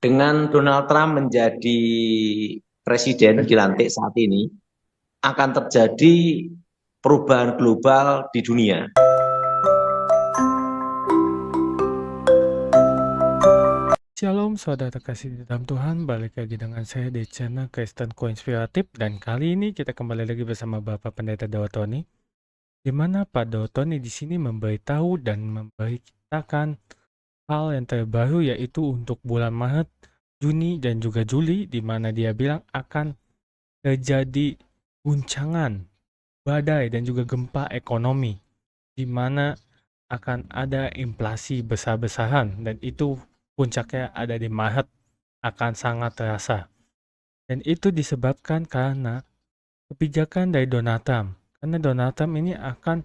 Dengan Donald Trump menjadi presiden dilantik saat ini, akan terjadi perubahan global di dunia. Shalom saudara terkasih di dalam Tuhan, balik lagi dengan saya di channel Kristen Koinspiratif, dan kali ini kita kembali lagi bersama Bapak Pendeta Daud Tony, di mana Pak Daud Tony di sini memberitahu dan memberitakan hal yang terbaru, yaitu untuk bulan Maret, Juni, dan juga Juli, di mana dia bilang akan terjadi guncangan, badai, dan juga gempa ekonomi, di mana akan ada inflasi besar-besaran, dan itu puncaknya ada di Maret, akan sangat terasa. Dan itu disebabkan karena kebijakan dari Donald Trump. Karena Donald Trump ini akan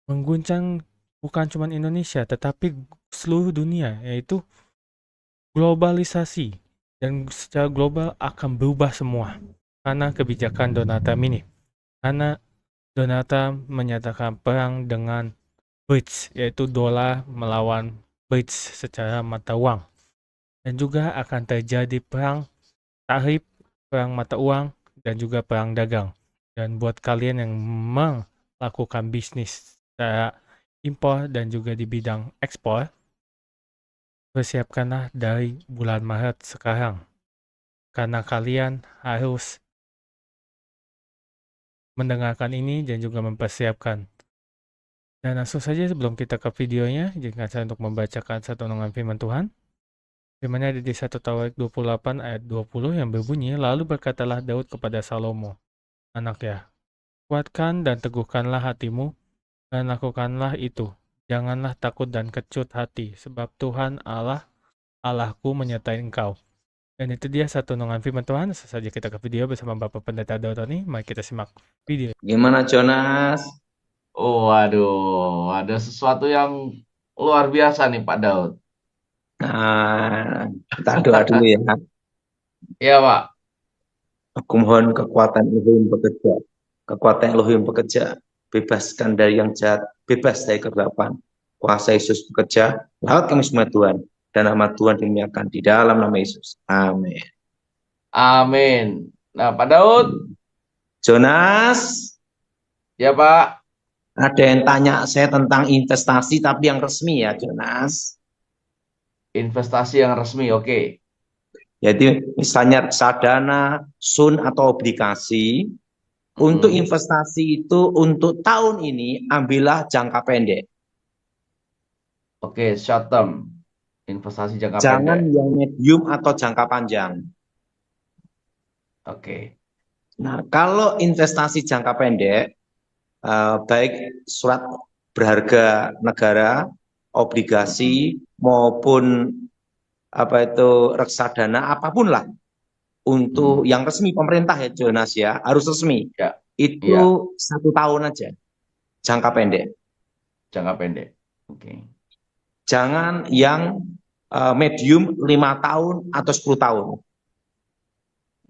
mengguncang bukan cuma Indonesia, tetapi seluruh dunia, yaitu globalisasi. Dan secara global akan berubah semua karena kebijakan Donald Trump ini. Karena Donald Trump menyatakan perang dengan BRICS, yaitu dolar melawan BRICS secara mata uang. Dan juga akan terjadi perang tarif, perang mata uang, dan juga perang dagang. Dan buat kalian yang melakukan bisnis secara impor dan juga di bidang ekspor, persiapkanlah dari bulan Maret sekarang. Karena kalian harus mendengarkan ini dan juga mempersiapkan. Dan langsung saja sebelum kita ke videonya, izinkan saya untuk membacakan satu renungan firman Tuhan. Firman-Nya ada di 1 Tawarik 28 ayat 20 yang berbunyi, "Lalu berkatalah Daud kepada Salomo, anaknya, kuatkan dan teguhkanlah hatimu, dan lakukanlah itu. Janganlah takut dan kecut hati, sebab Tuhan Allah, Allahku menyertai engkau." Dan itu dia satu renungan firman Tuhan. Langsung saja kita ke video bersama Bapak Pendeta Daud Tony. Mari kita simak video. Gimana Jonas? Oh, waduh, ada sesuatu yang luar biasa nih Pak Daud. Nah, kita doa dulu ya. Iya Pak. Aku mohon kekuatan Elohim bekerja. Kekuatan Elohim bekerja. Bebaskan dari yang jahat. Bebas dari kegelapan. Kuasa Yesus bekerja. Lewat kami semua Tuhan. Dan nama Tuhan dimuliakan di dalam nama Yesus. Amin. Amin. Nah Pak Daud, Jonas, ya Pak, ada yang tanya saya tentang investasi tapi yang resmi ya Jonas. investasi yang resmi, oke. Jadi misalnya reksadana, sun atau obligasi. Untuk Mm-mm. investasi itu untuk tahun ini ambillah jangka pendek. Oke, short term, investasi jangka Jangan pendek. yang medium atau jangka panjang. Oke. Nah, kalau investasi jangka pendek, baik surat berharga negara, Mm-mm. obligasi maupun apa itu reksadana apapun lah untuk Mm-mm. yang resmi pemerintah ya Jonas ya harus resmi Ya, itu iya, 1 tahun aja jangka pendek. jangka pendek. Oke. Jangan yang medium 5 tahun atau 10 tahun.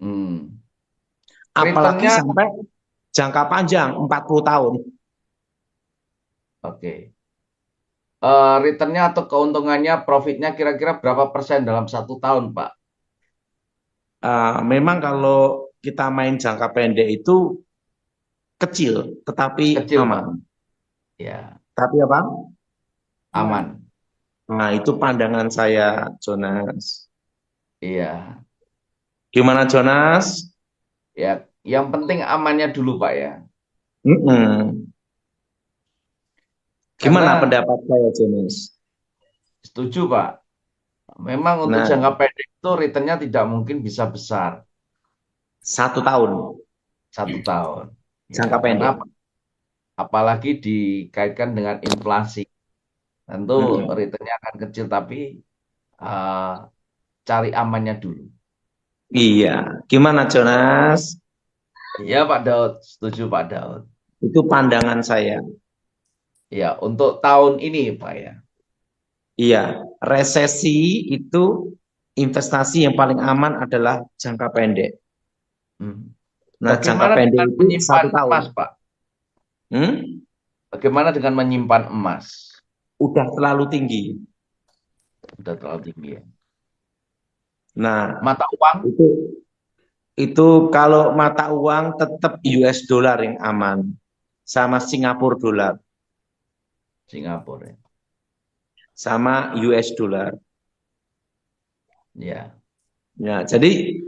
Hmm. Apalagi Returnnya, sampai jangka panjang 40 tahun. oke. Returnnya atau keuntungannya, profitnya kira-kira berapa persen dalam 1 tahun, Pak? Memang kalau kita main jangka pendek itu kecil, tetapi Kecil, aman. Pak. Ya, Tapi apa? aman. Nah, itu pandangan saya, Jonas. Iya. Gimana, Jonas? Ya, yang penting amannya dulu, Pak ya. Mm-mm. Gimana Karena pendapat saya, Jonas? setuju, Pak. Memang untuk Nah, jangka pendek itu returnnya tidak mungkin bisa besar 1 tahun 1 tahun. Ya, jangka karena pendek. apalagi dikaitkan dengan inflasi, tentu Mm-mm. returnnya akan kecil, tapi eh, cari amannya dulu. Iya. Gimana, Jonas? Iya, Pak Daud. Setuju, Pak Daud. Itu pandangan saya. Ya, untuk tahun ini, Pak ya. Iya, resesi itu investasi yang paling aman adalah jangka pendek. Hmm. Nah, jangka Bagaimana pendek dengan itu menyimpan 1 tahun. emas, Pak? Hmm? Bagaimana dengan menyimpan emas? Udah terlalu tinggi. Sudah terlalu tinggi ya. Nah, Mata uang itu itu kalau mata uang tetap US dollar yang aman sama Singapura dolar Singapura ya. sama US dollar. Ya. Ya, jadi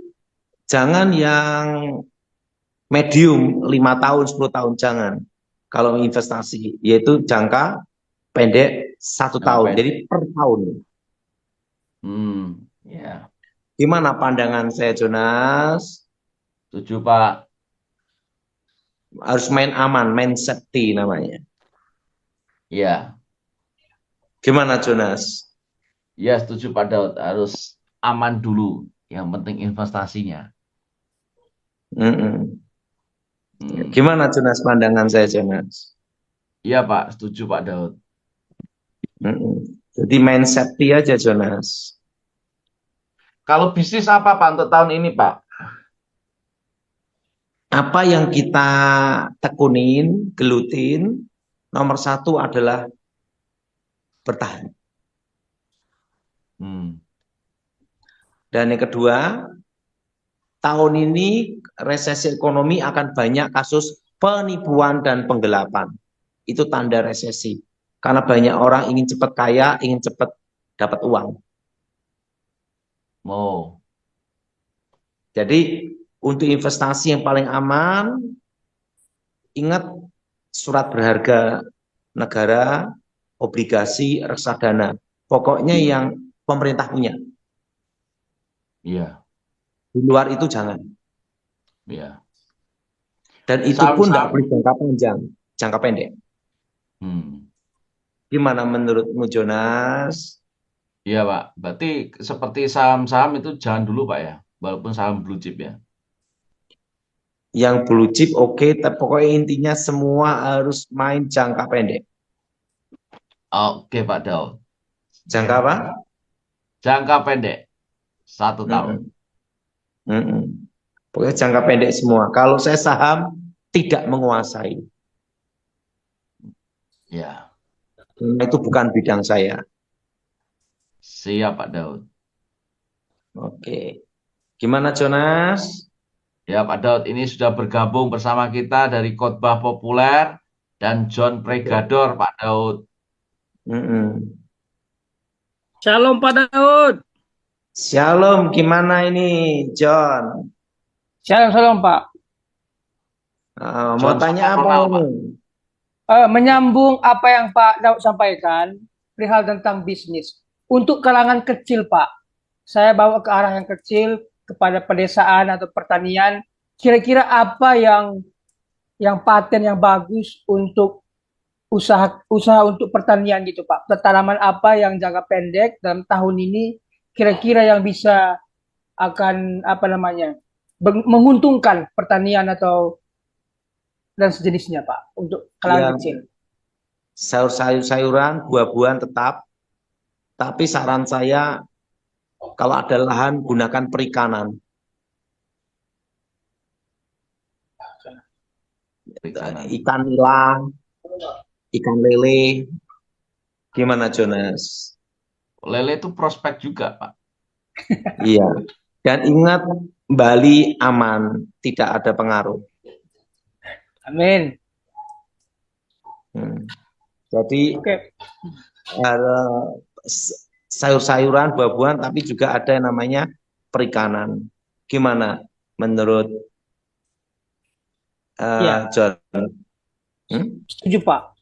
jangan yang medium 5 tahun, 10 tahun jangan. Kalau investasi yaitu jangka pendek 1 tahun. Sampai. Jadi per tahun. Ya. Gimana pandangan saya, Jonas? Setuju, Pak. Harus main aman, main safety namanya. Ya. Gimana, Jonas? Ya, setuju Pak Daud. Harus aman dulu. Yang penting investasinya. Mm-mm. Hmm. Gimana, Jonas, pandangan saya, Jonas? Iya, Pak. Setuju Pak Daud. Mm-mm. Jadi main safety aja, Jonas. Kalau bisnis apa Pak untuk tahun ini, Pak? Apa yang kita tekunin, gelutin, nomor satu adalah bertahan. Hmm. Dan yang kedua, tahun ini resesi ekonomi akan banyak kasus penipuan dan penggelapan. Itu tanda resesi. Karena banyak orang ingin cepat kaya, ingin cepat dapat uang. Oh. Jadi untuk investasi yang paling aman, ingat surat berharga negara, obligasi, reksadana. Pokoknya yang pemerintah punya. Iya. Di luar itu jangan. Iya. Dan itu pun tidak Saham-saham. boleh jangka panjang, jangka pendek. Hmm. Gimana menurutmu, Jonas? Iya, Pak. Berarti seperti saham-saham itu jangan dulu, Pak ya. Walaupun saham blue chip ya. Yang blue chip oke, tapi pokoknya intinya semua harus main jangka pendek. Oke, Pak Daud. Jangka apa? Jangka pendek. 1 tahun. Mm-mm. Mm-mm. Pokoknya jangka pendek semua. Kalau saya saham tidak menguasai. Ya. Karena itu bukan bidang saya. Siap, Pak Daud. Oke. Gimana, Jonas? Ya, Pak Daud, ini sudah bergabung bersama kita dari Khotbah Populer dan John Pregador, Pak Daud. Mm-mm. Shalom Pak Daud. Shalom, gimana ini, John? Shalom Pak. Mau John tanya sama apa Ronald, ini? Pak. Menyambung apa yang Pak Daud sampaikan, perihal tentang bisnis. Untuk kalangan kecil Pak, saya bawa ke arah yang kecil, kepada pedesaan atau pertanian. Kira-kira apa yang paten yang bagus untuk usaha untuk pertanian gitu Pak? Tanaman apa yang jangka pendek dalam tahun ini kira-kira yang bisa akan apa namanya menguntungkan pertanian atau dan sejenisnya Pak untuk kalangan Yang kecil. sayur-sayuran, buah-buahan tetap. Tapi saran saya, kalau ada lahan, gunakan perikanan. Perikanan. Ikan nila, ikan lele. Gimana, Jonas? Lele itu prospek juga, Pak. Iya. Dan ingat, Bali aman, tidak ada pengaruh. Amin. Jadi Oke. sayur-sayuran, buah-buahan, tapi juga ada yang namanya perikanan. Gimana menurut Ya, John? setuju Pak.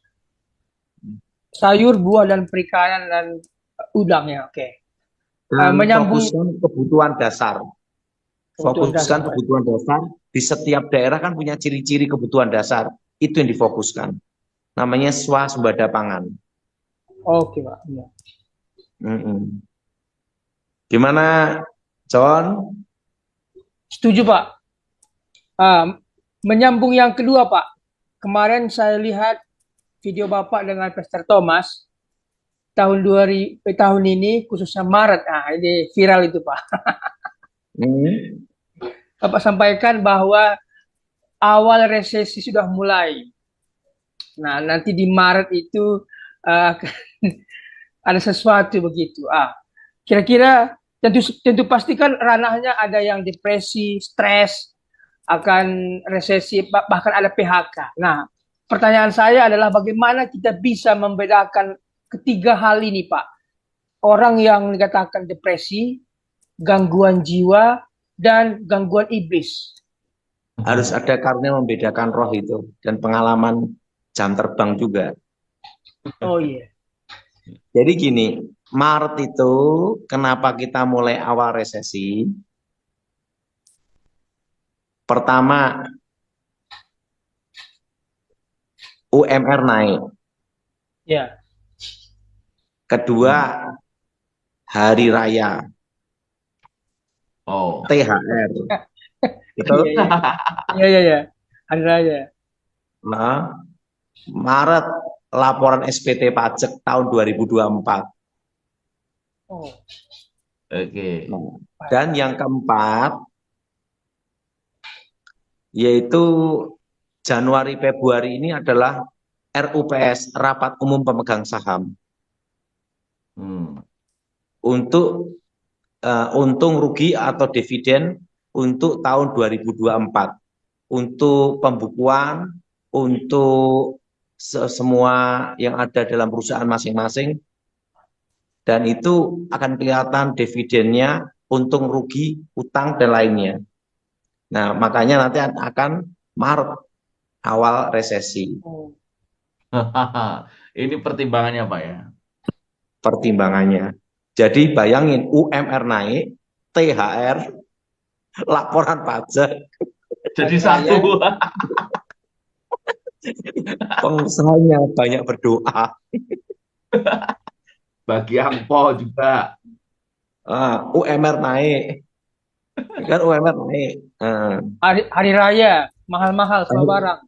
Sayur, buah dan perikanan dan udang ya. Oke. Dan Menyambung fokuskan kebutuhan dasar. kebutuhan Fokuskan dasar. kebutuhan dasar. Di setiap daerah kan punya ciri-ciri kebutuhan dasar. Itu yang difokuskan. Namanya swasembada pangan. Oke Pak. Ya. Gimana, John? Setuju Pak. Menyambung yang kedua Pak. Kemarin saya lihat video Bapak dengan Pastor Thomas tahun ini khususnya Maret. Ini viral itu Pak. Bapak sampaikan bahwa awal resesi sudah mulai. Nah, nanti di Maret itu ada sesuatu begitu. Kira-kira tentu pastikan ranahnya ada yang depresi, stres, akan resesi, bahkan ada PHK. Nah, pertanyaan saya adalah bagaimana kita bisa membedakan ketiga hal ini, Pak? Orang yang dikatakan depresi, gangguan jiwa, dan gangguan iblis. Harus ada karena membedakan roh itu dan pengalaman jam terbang juga. Oh iya. Jadi gini, Maret itu kenapa kita mulai awal resesi? Pertama, UMR naik. Ya. Kedua, hari raya, Oh. THR. Betul? Iya. Hari raya. Nah, Maret laporan SPT pajak tahun 2024. Oh. Oke. Dan yang keempat, yaitu Januari Februari ini adalah RUPS, Rapat Umum Pemegang Saham. Untuk untung rugi atau dividen untuk tahun 2024. Untuk pembukuan, untuk semua yang ada dalam perusahaan masing-masing. Dan itu akan kelihatan dividennya, untung rugi, utang, dan lainnya. Nah, makanya nanti akan Maret awal resesi. Ini pertimbangannya Pak ya. Pertimbangannya. Jadi bayangin UMR naik, THR, laporan pajak. Jadi satu. Pengusahanya banyak berdoa. Bagi angpo juga. UMR naik. Kan UMR naik. Hari raya, mahal-mahal semua barang.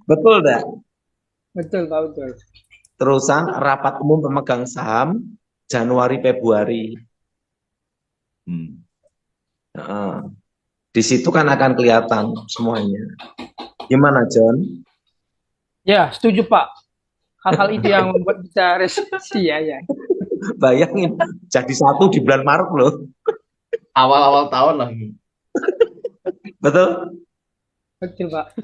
Betul dah. Betul, Pak, betul. Terusan rapat umum pemegang saham Januari Februari. Di situ kan akan kelihatan semuanya. Gimana, John? Ya, setuju, Pak. Hal-hal itu yang membuat kita resesi ya. Bayangin, jadi satu di bulan Maret loh. Awal-awal tahun lagi. Betul? Betul, Pak.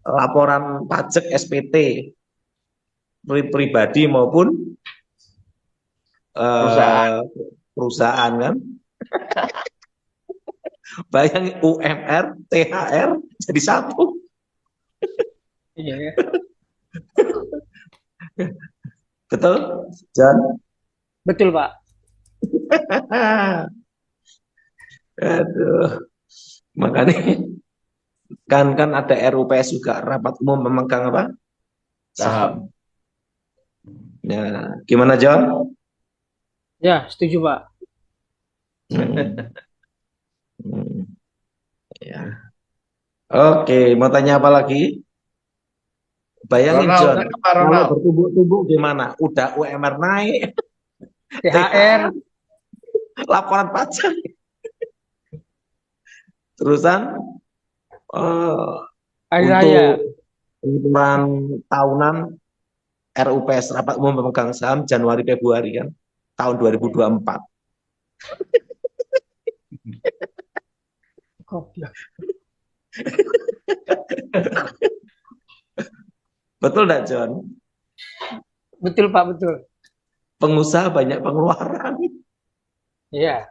Laporan pajak SPT pribadi maupun perusahaan kan. Bayangin UMR, THR jadi satu. Iya ya. Betul, John? Betul, Pak. Aduh. Makanya kan ada RUPS juga, rapat umum pemegang apa? Saham. Ya, gimana, John? Ya, setuju, Pak. Ya. Oke, mau tanya apa lagi? Bayangin, John, kalau bertumbuk-tumbuk gimana? Udah UMR naik, THR, laporan pajak, terusan hari raya. penghitungan tahunan RUPS, Rapat Umum Pemegang Saham Januari Februari kan, tahun 2024. Betul enggak, John? Betul, Pak, betul. Pengusaha banyak pengeluaran. Iya.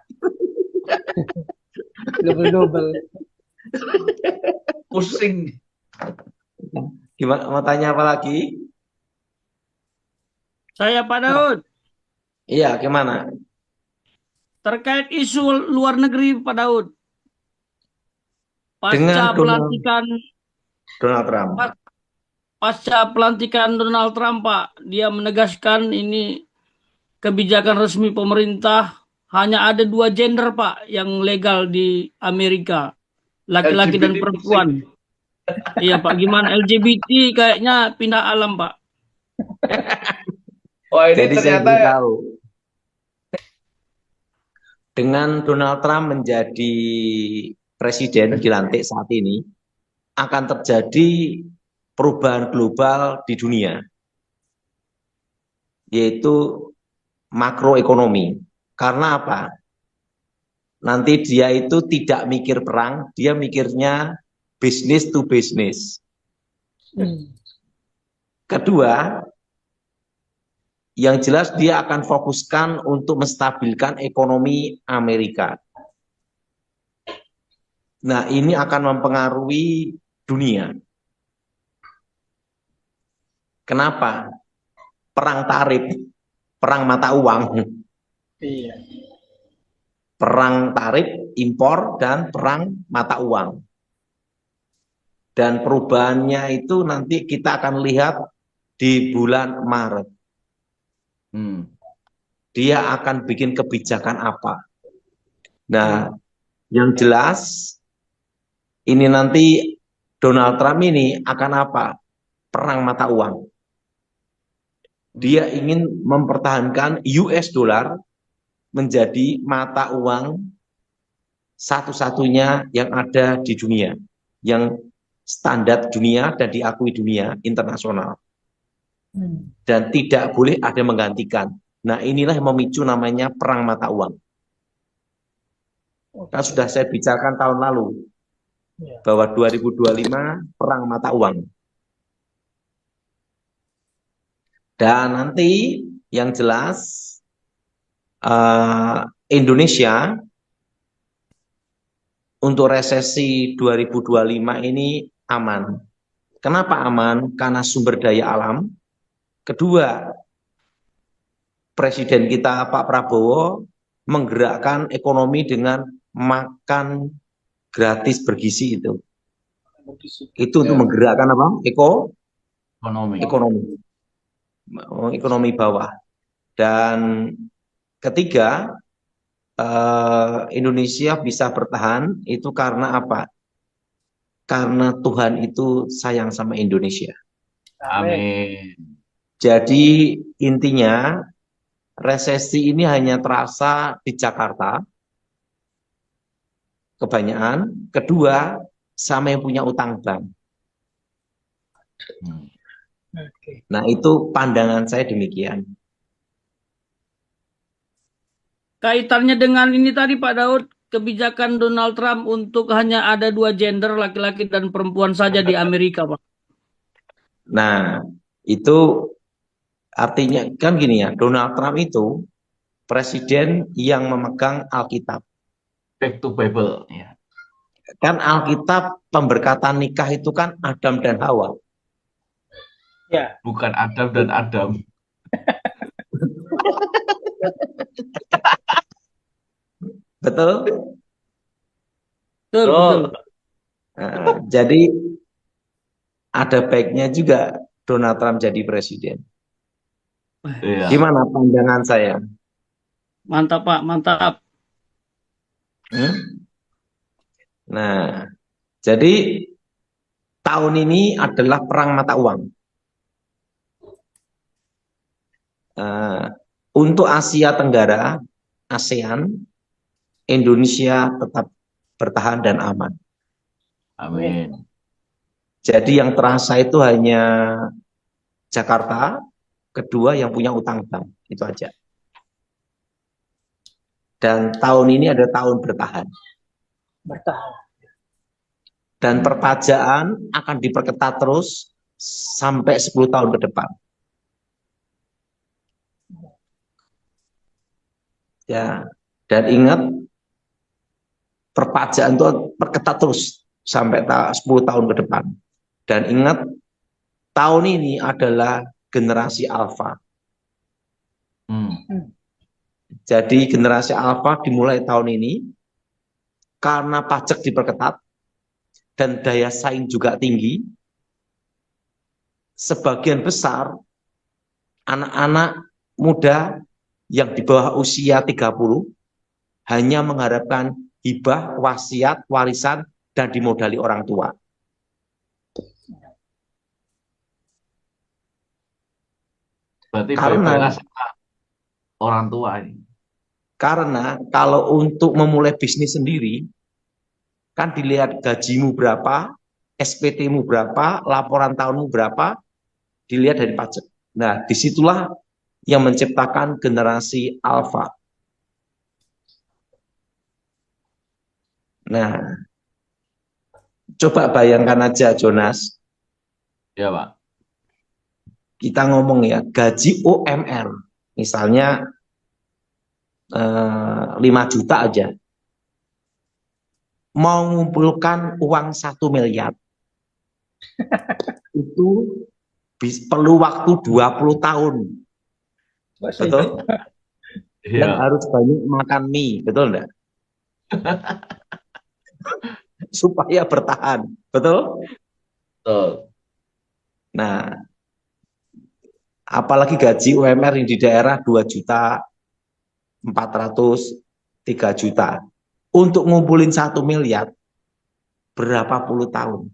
Double-double. Pusing. Gimana, mau tanya apa lagi? Saya Pak Daud. Iya, gimana? Terkait isu luar negeri Pak Daud. Dengan Donald Trump. Pasca pelantikan Donald Trump, Pak, dia menegaskan ini kebijakan resmi pemerintah, hanya ada 2 gender, Pak, yang legal di Amerika. Laki-laki dan perempuan. Iya, Pak. Gimana LGBT kayaknya pindah alam, Pak. Wah, ini Jadi ternyata saya tahu. Dengan Donald Trump menjadi presiden dilantik saat ini, akan terjadi perubahan global di dunia, yaitu makroekonomi. Karena apa? Nanti dia itu tidak mikir perang, dia mikirnya business to business. Kedua, yang jelas dia akan fokuskan untuk menstabilkan ekonomi Amerika. Nah, ini akan mempengaruhi dunia. Kenapa? Perang tarif, perang mata uang, Iya. perang tarif, impor, dan perang mata uang. Dan perubahannya itu nanti kita akan lihat di bulan Maret. Dia akan bikin kebijakan apa? Nah, yang jelas ini nanti Donald Trump ini akan apa? Perang mata uang. Dia ingin mempertahankan US dollar menjadi mata uang satu-satunya yang ada di dunia, yang standar dunia dan diakui dunia internasional. Dan tidak boleh ada yang menggantikan. Nah, inilah yang memicu namanya perang mata uang. Kan sudah saya bicarakan tahun lalu bahwa 2025 perang mata uang. Dan nanti yang jelas Indonesia untuk resesi 2025 ini aman. Kenapa aman? Karena sumber daya alam. Kedua, Presiden kita Pak Prabowo menggerakkan ekonomi dengan makan gratis bergizi itu. Itu untuk menggerakkan apa? Ekonomi. Ekonomi bawah. Dan ketiga, Indonesia bisa bertahan itu karena apa? Karena Tuhan itu sayang sama Indonesia. Amin. Jadi intinya resesi ini hanya terasa di Jakarta, kebanyakan. Kedua, sama yang punya utang bank. Nah, itu pandangan saya demikian. Kaitannya dengan ini tadi Pak Daud, kebijakan Donald Trump untuk hanya ada 2 gender, laki-laki dan perempuan saja di Amerika, Pak. Nah, itu artinya kan gini ya, Donald Trump itu presiden yang memegang Alkitab. Back to Bible. Ya. Kan Alkitab pemberkatan nikah itu kan Adam dan Hawa. Ya. Bukan Adam dan Adam. Betul? Betul. Nah, jadi ada baiknya juga Donald Trump jadi presiden. Iya. Gimana pandangan saya? Mantap Pak, mantap. Nah, jadi tahun ini adalah perang mata uang. Untuk Asia Tenggara, ASEAN, Indonesia tetap bertahan dan aman. Amin. Jadi yang terasa itu hanya Jakarta, kedua yang punya utang bank, itu aja. Dan tahun ini ada tahun bertahan. Dan perpajaan akan diperketat terus sampai 10 tahun ke depan. Ya, dan ingat perpajaan itu perketat terus sampai 10 tahun ke depan. Dan ingat tahun ini adalah generasi alfa. Jadi generasi alfa dimulai tahun ini karena pajak diperketat dan daya saing juga tinggi. Sebagian besar anak-anak muda yang di bawah usia 30 hanya mengharapkan hibah, wasiat, warisan, dan dimodali orang tua. Berarti Karena orang tua ini. Karena kalau untuk memulai bisnis sendiri, kan dilihat gajimu berapa, SPT-mu berapa, laporan tahunmu berapa, dilihat dari pajak. Nah, disitulah yang menciptakan generasi alfa. Nah, coba bayangkan aja Jonas, Ya, Pak. kita ngomong ya, gaji UMR, misalnya 5 juta aja, mau mengumpulkan uang 1 miliar, itu perlu waktu 20 tahun, betul? Dan Iya. harus banyak makan mie, betul enggak? Supaya bertahan, betul? Betul. Nah, apalagi gaji UMR yang di daerah 2 juta, 400, 3 juta. Untuk ngumpulin 1 miliar, berapa puluh tahun?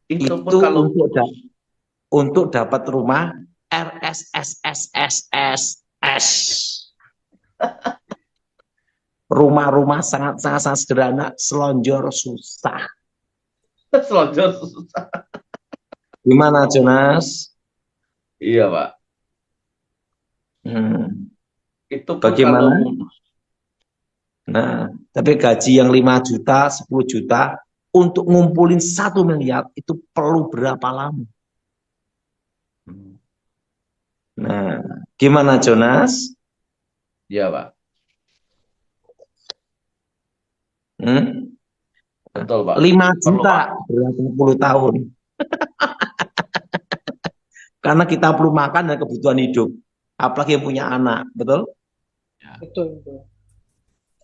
Itu pun Itu kalau untuk dapat rumah RSSSSSS. Rumah-rumah sangat sederhana, selonjor susah. selonjor susah. Gimana Jonas? Iya, Pak. Itu pun Bagaimana? kalau Nah, tapi gaji yang 5 juta, 10 juta, untuk ngumpulin 1 miliar, itu perlu berapa lama? Nah, gimana Jonas? Iya, Pak. Betul, Pak. 5 Perlu juta, waktu. berapa puluh tahun? Karena kita perlu makan dan kebutuhan hidup. Apalagi yang punya anak, betul? Betul, betul.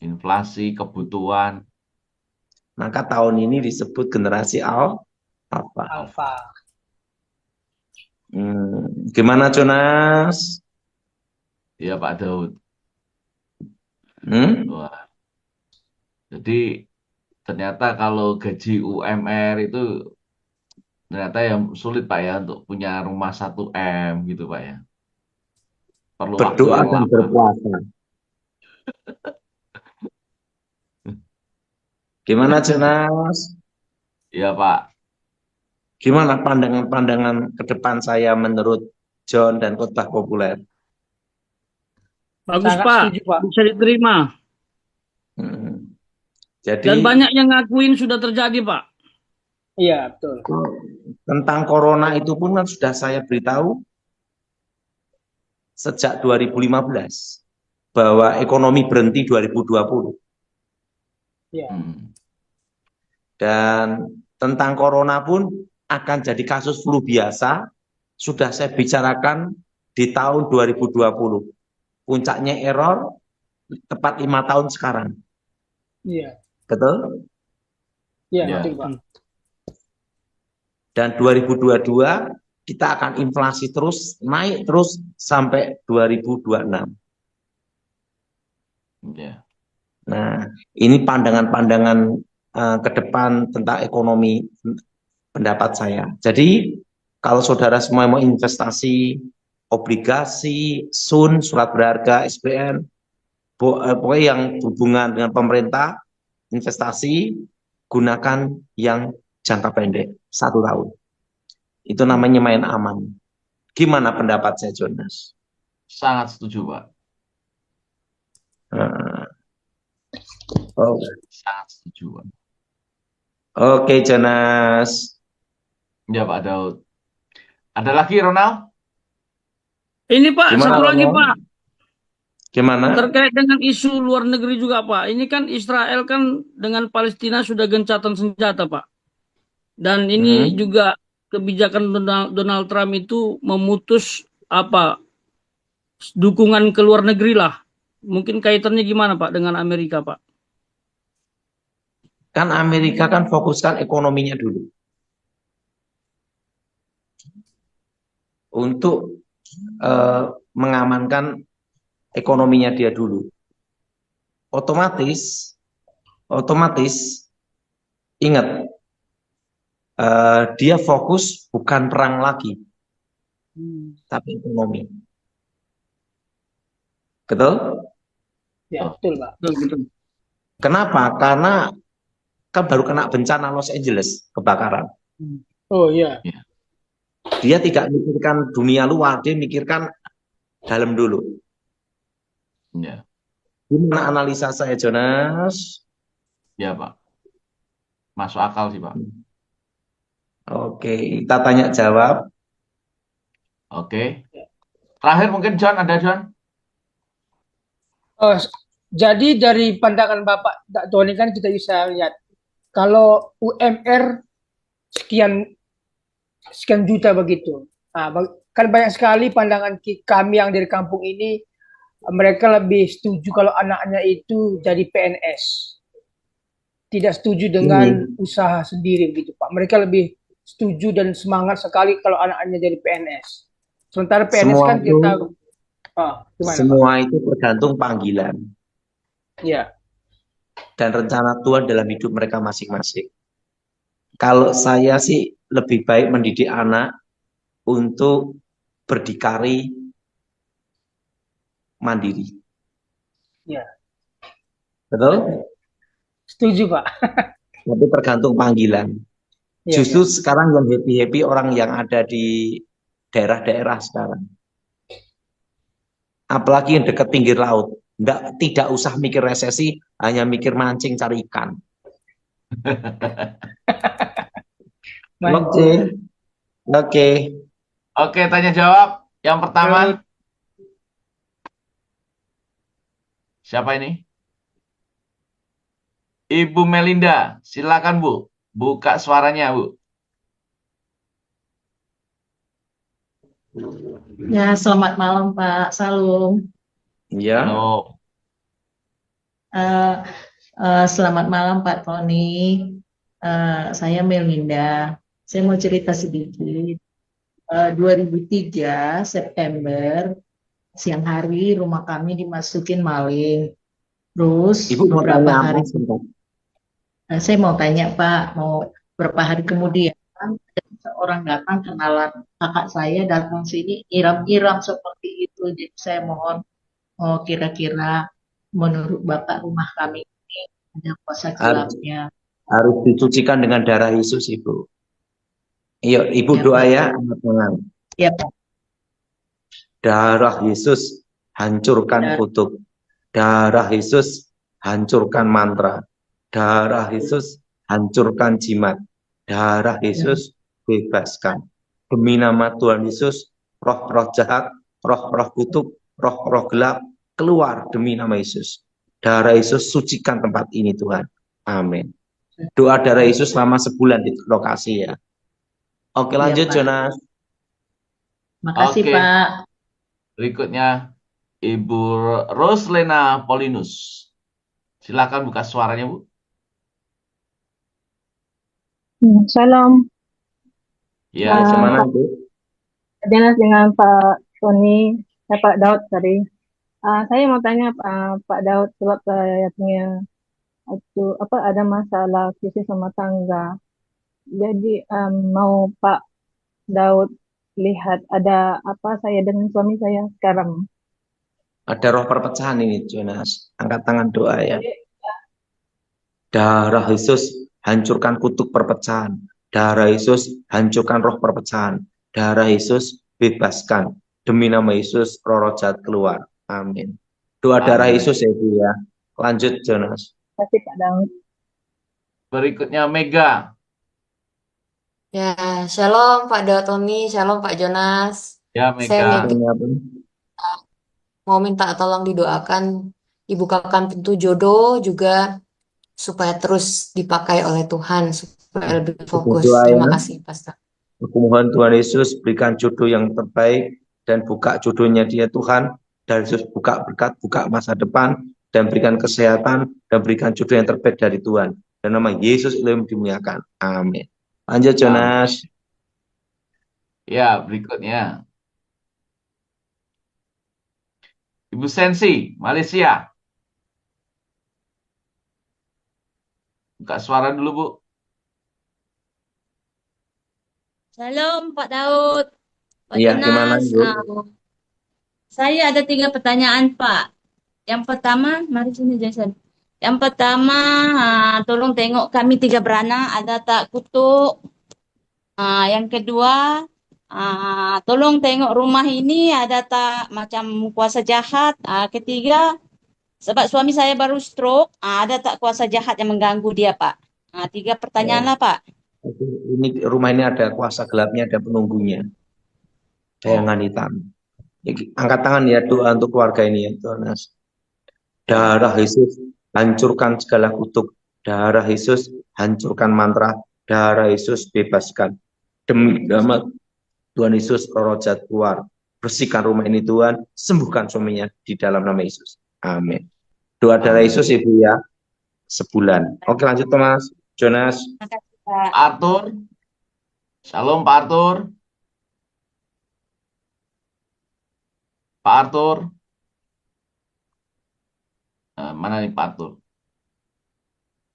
Inflasi, kebutuhan. Maka tahun ini disebut generasi alfa. Alfa. Gimana Jonas? Iya, Pak Daud. Wah. Jadi ternyata kalau gaji UMR itu ternyata yang sulit, Pak, ya, untuk punya rumah 1 M gitu, Pak, ya. Perlu waktu Berdoa yang dan lama. berpuasa. Gimana Jonas? Iya, Pak. Gimana pandangan-pandangan ke depan saya menurut John dan khotbah populer? Bagus Sangat Pak, setuju, Pak. bisa diterima. Jadi Dan banyak yang ngakuin sudah terjadi Pak. Iya, betul. tentang corona itu pun kan sudah saya beritahu sejak 2015 bahwa ekonomi berhenti 2020. Iya. Dan tentang corona pun akan jadi kasus flu biasa, sudah saya bicarakan di tahun 2020. Puncaknya error tepat 5 tahun sekarang. Iya. Betul? Iya, Ya. betul, Pak. Dan 2022 kita akan inflasi terus, naik terus sampai 2026. Ya. Nah, ini pandangan-pandangan ke depan tentang ekonomi pendapat saya. Jadi, kalau saudara semua mau investasi, obligasi, SUN, surat berharga, SBN, pokoknya yang hubungan dengan pemerintah, investasi, gunakan yang jangka pendek, 1 tahun. Itu namanya main aman. Gimana pendapat saya, Jonas? Sangat setuju, Pak. Sangat setuju, Pak. Oke, Jonas. Ya, Pak Daud. Ada lagi, Ronald? Ini Pak, Gimana, satu lagi Ronald? Pak. Gimana? Terkait dengan isu luar negeri juga Pak. Ini kan Israel kan dengan Palestina sudah gencatan senjata Pak. Dan ini juga kebijakan Donald Trump itu memutus dukungan ke luar negeri lah. Mungkin kaitannya gimana Pak dengan Amerika Pak? Kan Amerika kan fokuskan ekonominya dulu. Untuk mengamankan ekonominya dia dulu. Otomatis ingat, dia fokus bukan perang lagi, tapi ekonomi. Betul? Ya, betul, Pak. Betul. Kenapa? Karena kan baru kena bencana Los Angeles, kebakaran. Oh, iya. Dia tidak mikirkan dunia luar, dia mikirkan dalam dulu. Ya, Gimana analisa saya, Jonas? ya Pak. Masuk akal sih Pak. Oke, kita tanya jawab. Oke. Terakhir mungkin John, ada John? Oh, jadi dari pandangan Bapak Kak Tony kan kita bisa lihat kalau UMR sekian sekian juta begitu. Nah, kan banyak sekali pandangan kami yang dari kampung ini, mereka lebih setuju kalau anaknya itu jadi PNS. Tidak setuju dengan Ini usaha sendiri begitu, Pak. Mereka lebih setuju dan semangat sekali kalau anaknya jadi PNS. Sementara PNS semua kan itu kita tahu. Gimana, Pak? semua itu tergantung panggilan Ya, dan rencana Tuhan dalam hidup mereka masing-masing. Kalau saya sih lebih baik mendidik anak untuk berdikari mandiri. ya. Betul? Setuju, Pak. Tapi tergantung panggilan. Ya, Justru ya. sekarang yang happy-happy orang yang ada di daerah-daerah sekarang. Apalagi yang dekat pinggir laut. Tidak usah mikir resesi, hanya mikir mancing cari ikan. Oke, Mancing. oke. Oke, tanya jawab. Yang pertama, Terus, siapa ini? Ibu Melinda, silakan Bu. Buka suaranya Bu. Ya, selamat malam Pak Salum. Ya, Halo. Eh, Selamat malam Pak Tony. Saya Melinda. Saya mau cerita sedikit. 2003 September siang hari rumah kami dimasukin maling. Terus Ibu mau beberapa tanya apa hari, sebentar? saya mau tanya Pak, mau beberapa hari kemudian ada seorang datang kenalan kakak saya datang sini iram-iram seperti itu. Jadi saya mohon, oh kira-kira menurut Bapak rumah kami ini ada kuasa Harus, gelapnya. harus disucikan dengan darah Yesus, Ibu. Iya, Ibu Ya doa Pak. ya, angkat tangan. Ya Pak. Darah Yesus hancurkan Dan kutuk. Darah Yesus hancurkan mantra. Darah Yesus hancurkan jimat. Darah Yesus bebaskan. Demi nama Tuhan Yesus, roh-roh jahat, roh-roh kutuk, roh-roh gelap, keluar demi nama Yesus. Darah Yesus sucikan tempat ini Tuhan. Amin. Doa darah Yesus selama sebulan di lokasi ya. Oke, ya lanjut Pak. Jonas. Makasih Oke, Pak. berikutnya Ibu Roslena Polinus. Silakan buka suaranya Bu. Shalom, Ya, Ya, Pak semana Bu? Jonas dengan Pak Tony, Pak Daud tadi. Saya mau tanya Pak Daud sebab saya punya itu apa ada masalah krisis rumah tangga. Jadi mau Pak Daud lihat ada apa saya dengan suami saya sekarang. Ada roh perpecahan ini Jonas. Angkat tangan doa ya. Jadi Darah Yesus hancurkan kutuk perpecahan. Darah Yesus hancurkan roh perpecahan. Darah Yesus bebaskan. Demi nama Yesus roh jahat keluar. Amin. Doa darah amin. Yesus ya Bu ya. Lanjut Jonas. kasih Pak Daud. Berikutnya Mega. Ya, shalom Pak Tony, shalom Pak Jonas. Ya, Saya Mega. Mega mau minta tolong didoakan, dibukakan pintu jodoh juga supaya terus dipakai oleh Tuhan, supaya lebih Kita fokus. doa Terima ya. kasih, Pastor. Aku mohon Tuhan Yesus berikan jodoh yang terbaik dan buka jodohnya dia Tuhan. Dan Yesus buka berkat, buka masa depan dan berikan kesehatan dan berikan jodoh yang terbaik dari Tuhan. Dan nama Yesus Elohim dimuliakan. Amin. Lanjut Jonas. Ya, berikutnya Ibu Sensi, Malaysia. Buka suara dulu Bu. Shalom Pak Daud, Pak Iya, gimana Jonas. Bu? Saya ada 3 pertanyaan Pak. Yang pertama, mari sini Jason. Yang pertama, tolong tengok kami 3 beranak, ada tak kutuk. Yang kedua, Tolong tengok rumah ini ada tak macam kuasa jahat. Ketiga, sebab suami saya baru stroke, ada tak kuasa jahat yang mengganggu dia, Pak? 3 pertanyaan lah, Pak. Ini rumah ini ada kuasa gelapnya, ada penunggunya, bayangan hitam. Angkat tangan ya, doa untuk keluarga ini ya Tuhan. Darah Yesus hancurkan segala kutuk. Darah Yesus hancurkan mantra. Darah Yesus bebaskan. Demi nama Tuhan Yesus, roh jahat keluar. Bersihkan rumah ini Tuhan. Sembuhkan suaminya di dalam nama Yesus. Amin. Doa darah Yesus Ibu ya. Sebulan. Oke lanjut Thomas. Jonas. Terima kasih, Pak. Arthur. Shalom Pak Arthur. Pak Arthur. Mana nih Pak Arthur?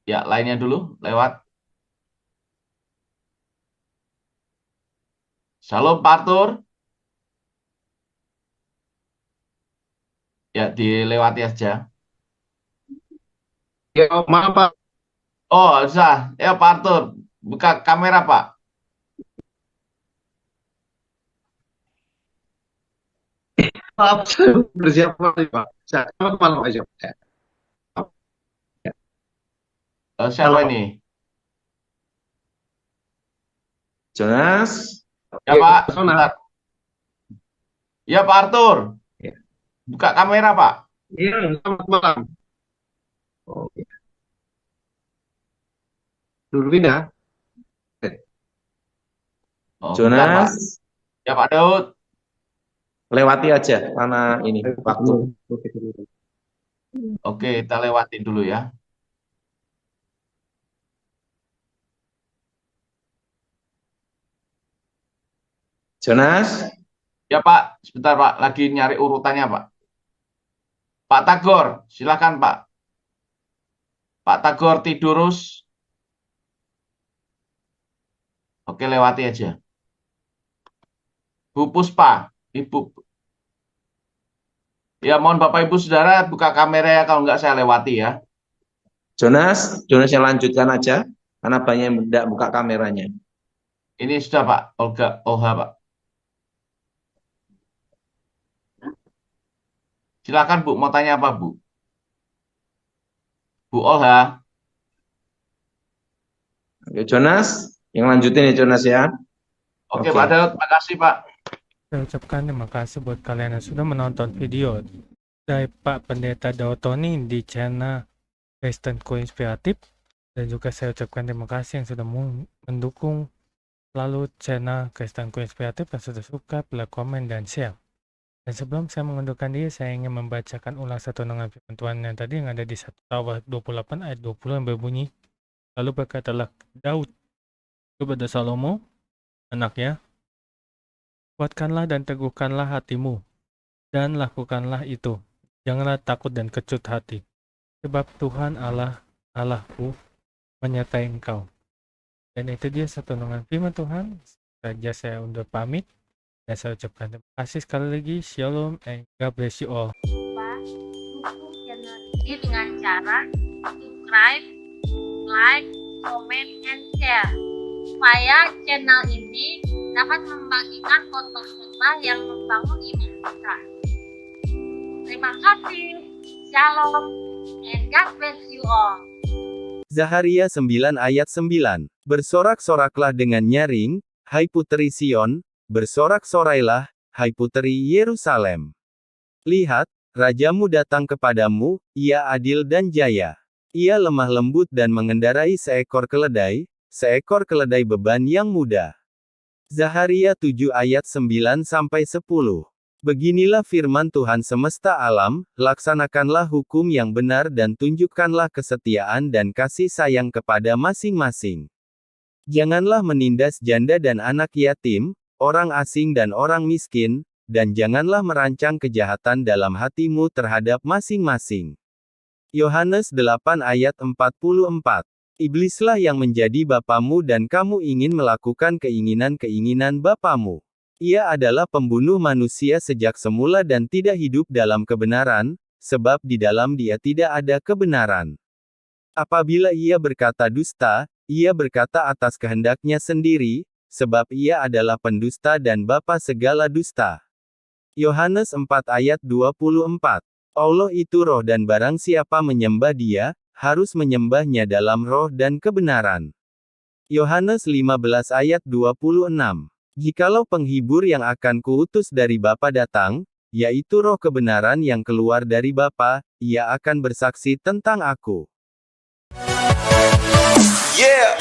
Ya, lainnya dulu, lewat. Shalom Pak Arthur. Ya, dilewati aja. Ya, maaf Pak. Oh, bisa. Ya Pak Arthur, buka kamera Pak. Maaf, saya bersiap Pak. Saya malam aja. Siapa ini? Jonas. Ya Pak, sebentar. Ya Pak Arthur. Buka kamera Pak. Iya, selamat malam. Oke. Dulu ya. Oh, bentar, Pak. Jonas. Ya Pak Daud. Lewati aja karena ini waktu. Oke, kita lewatin dulu ya. Jonas. Ya Pak, sebentar Pak, lagi nyari urutannya Pak. Pak Tagor, silakan Pak. Pak Tagor Tidurus. Oke, lewati aja. Bu Puspa, Ibu. Ya, mohon Bapak Ibu Saudara buka kamera ya, kalau nggak saya lewati ya. Jonas yang lanjutkan aja karena banyak yang tidak buka kameranya. Ini sudah Pak, Olha Pak. Silakan Bu, mau tanya apa Bu? Bu Olha. Oke, Jonas, yang lanjutin ya Jonas ya. Oke Pak Daud, terima kasih Pak. Saya ucapkan terima kasih buat kalian yang sudah menonton video dari Pak Pendeta Daud Tony di channel Kristen Koinspiratif, dan juga saya ucapkan terima kasih yang sudah mendukung selalu channel Kristen Koinspiratif, yang sudah suka, like, komen, dan share. Dan sebelum saya mengundurkan diri, saya ingin membacakan ulang satu renungan firman Tuhan yang tadi yang ada di 1 Tawar 28 ayat 20 yang berbunyi, lalu berkatalah Daud kepada Salomo anaknya, kuatkanlah dan teguhkanlah hatimu, dan lakukanlah itu. Janganlah takut dan kecut hati, sebab Tuhan Allahku menyertai engkau. Dan itu dia satu renungan firman Tuhan. Saja saya undur pamit, dan saya ucapkan terima kasih sekali lagi. Shalom and God bless you all. Pak, dukung channel ini dengan cara subscribe, like, comment, and share, supaya channel ini dapat membagikan khotbah-khotbah yang membangun iman kita. Terima kasih. Shalom and God bless you all. Zaharia 9 ayat 9. Bersorak-soraklah dengan nyaring, hai puteri Sion, bersorak-sorailah, hai puteri Yerusalem. Lihat, rajamu datang kepadamu, ia adil dan jaya. Ia lemah lembut dan mengendarai seekor keledai beban yang mudah. Zaharia 7 ayat 9-10. Beginilah firman Tuhan semesta alam, laksanakanlah hukum yang benar dan tunjukkanlah kesetiaan dan kasih sayang kepada masing-masing. Janganlah menindas janda dan anak yatim, orang asing dan orang miskin, dan janganlah merancang kejahatan dalam hatimu terhadap masing-masing. Yohanes 8 ayat 44. Iblislah yang menjadi bapamu dan kamu ingin melakukan keinginan-keinginan bapamu. Ia adalah pembunuh manusia sejak semula dan tidak hidup dalam kebenaran, sebab di dalam dia tidak ada kebenaran. Apabila ia berkata dusta, ia berkata atas kehendaknya sendiri, sebab ia adalah pendusta dan bapa segala dusta. Yohanes 4 ayat 24. Allah itu roh dan barang siapa menyembah dia, harus menyembahnya dalam roh dan kebenaran. Yohanes 15 ayat 26. Jikalau penghibur yang akan kuutus dari Bapa datang, yaitu roh kebenaran yang keluar dari Bapa, ia akan bersaksi tentang aku. Yeah.